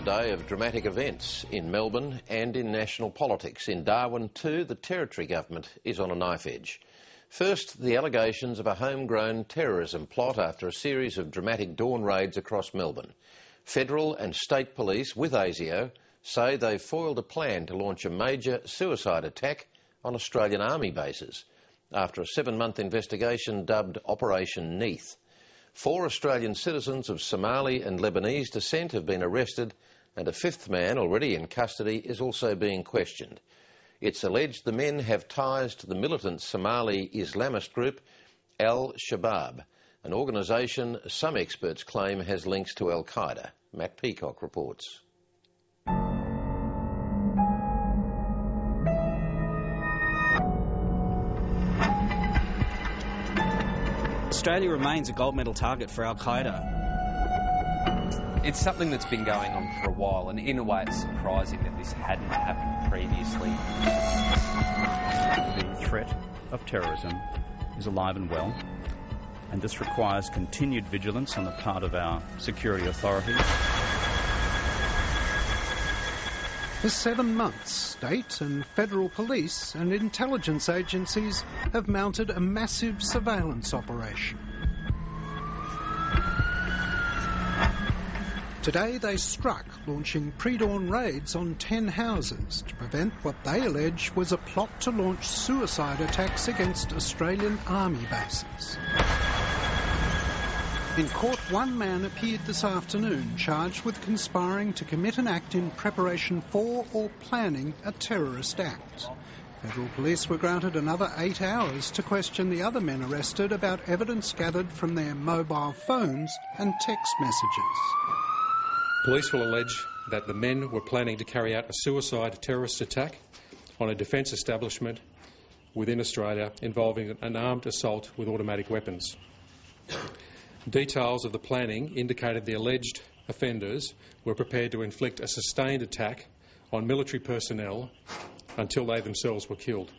a day of dramatic events in Melbourne and in national politics. In Darwin too, the Territory government is on a knife edge. First, the allegations of a homegrown terrorism plot after a series of dramatic dawn raids across Melbourne. Federal and state police, with ASIO, say they foiled a plan to launch a major suicide attack on Australian Army bases after a 7-month investigation dubbed Operation Neath. 4 Australian citizens of Somali and Lebanese descent have been arrested, and a 5th man, already in custody, is also being questioned. It's alleged the men have ties to the militant Somali Islamist group al-shabaab, an organisation some experts claim has links to al-Qaeda. Matt Peacock reports. Australia remains a gold medal target for al-Qaeda. It's something that's been going on for a while, and in a way it's surprising that this hadn't happened previously. The threat of terrorism is alive and well, and this requires continued vigilance on the part of our security authorities. For 7 months, state and federal police and intelligence agencies have mounted a massive surveillance operation. Today they struck, launching pre-dawn raids on 10 houses to prevent what they allege was a plot to launch suicide attacks against Australian Army bases. In court, one man appeared this afternoon charged with conspiring to commit an act in preparation for or planning a terrorist act. Federal police were granted another 8 hours to question the other men arrested about evidence gathered from their mobile phones and text messages. Police will allege that the men were planning to carry out a suicide terrorist attack on a defence establishment within Australia involving an armed assault with automatic weapons. Details of the planning indicated the alleged offenders were prepared to inflict a sustained attack on military personnel until they themselves were killed.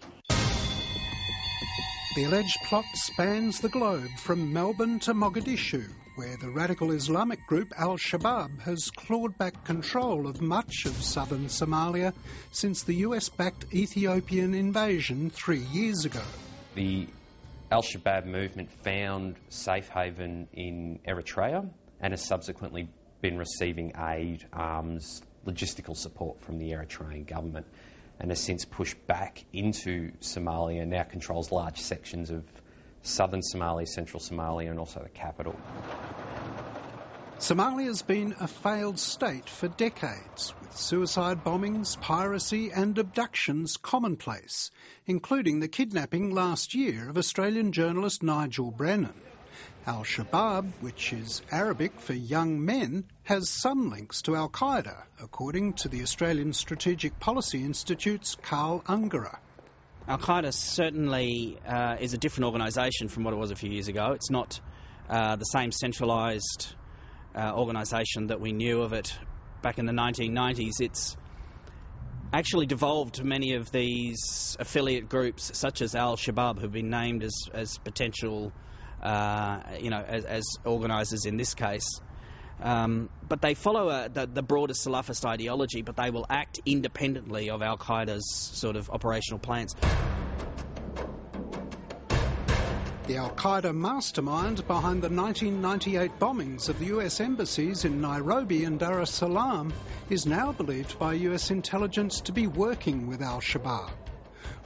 The alleged plot spans the globe from Melbourne to Mogadishu, where the radical Islamic group al-shabaab has clawed back control of much of southern Somalia since the US-backed Ethiopian invasion 3 years ago. The al-shabaab movement found safe haven in Eritrea and has subsequently been receiving aid, arms, logistical support from the Eritrean government, and has since pushed back into Somalia and now controls large sections of southern Somalia, central Somalia, and also the capital. Somalia has been a failed state for decades, with suicide bombings, piracy and abductions commonplace, including the kidnapping last year of Australian journalist Nigel Brennan. Al-Shabaab, which is Arabic for young men, has some links to al-Qaeda, according to the Australian Strategic Policy Institute's Carl Ungara. Al-Qaeda certainly is a different organisation from what it was a few years ago. It's not the same centralised organisation that we knew of it back in the 1990s. It's actually devolved to many of these affiliate groups, such as al-Shabaab, who've been named as potential, as organisers in this case. But they follow the broader Salafist ideology, but they will act independently of al-Qaeda's sort of operational plans. The al-Qaeda mastermind behind the 1998 bombings of the US embassies in Nairobi and Dar es Salaam is now believed by US intelligence to be working with al-Shabaab.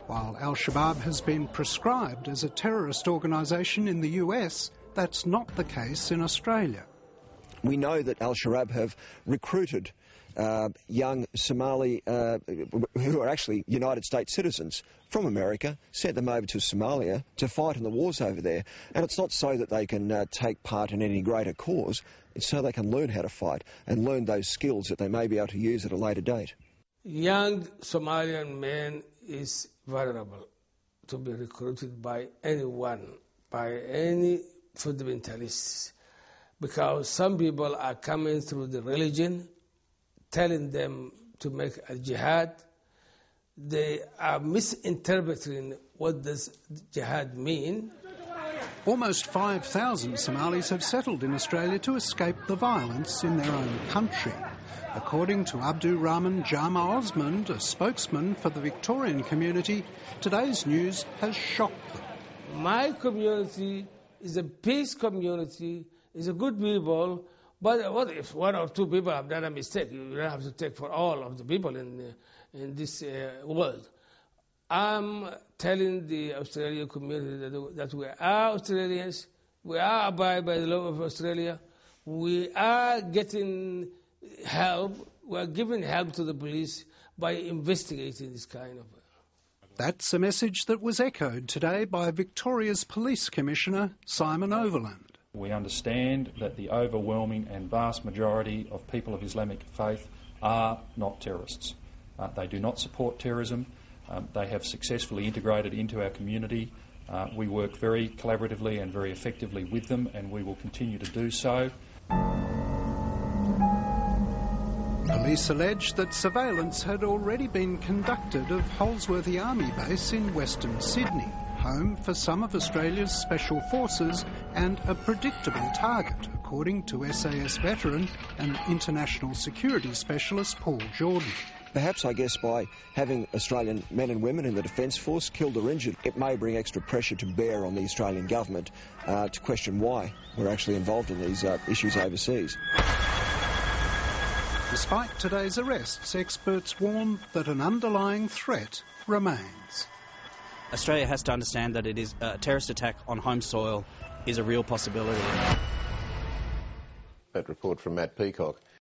While al-Shabaab has been proscribed as a terrorist organisation in the US, that's not the case in Australia. We know that al-Shabaab have recruited young Somali who are actually United States citizens from America, sent them over to Somalia to fight in the wars over there. And it's not so that they can take part in any greater cause, it's so they can learn how to fight and learn those skills that they may be able to use at a later date. Young Somalian men is vulnerable to be recruited by anyone, by any fundamentalists, because some people are coming through the religion, telling them to make a jihad. They are misinterpreting what does jihad mean. Almost 5,000 Somalis have settled in Australia to escape the violence in their own country. According to Abdul Rahman Jama Osmond, a spokesman for the Victorian community, today's news has shocked them. My community is a peace community, is a good people, but what if one or two people have done a mistake? You don't have to take for all of the people in this world. I'm telling the Australian community that we are Australians, we are abide by the law of Australia, we are getting help, we are giving help to the police by investigating this kind of... That's a message that was echoed today by Victoria's Police Commissioner, Simon Overland. We understand that the overwhelming and vast majority of people of Islamic faith are not terrorists. They do not support terrorism. They have successfully integrated into our community. We work very collaboratively and very effectively with them, and we will continue to do so. Police allege that surveillance had already been conducted of Holsworthy-army-base in Western Sydney, home for some of Australia's special forces and a predictable target, according to SAS veteran and international security specialist Paul Jordan. Perhaps, I guess, by having Australian men and women in the Defence Force killed or injured, it may bring extra pressure to bear on the Australian government to question why we're actually involved in these issues overseas. Despite today's arrests, experts warn that an underlying threat remains. Australia has to understand that it is a terrorist attack on home soil is a real possibility. That report from Matt Peacock.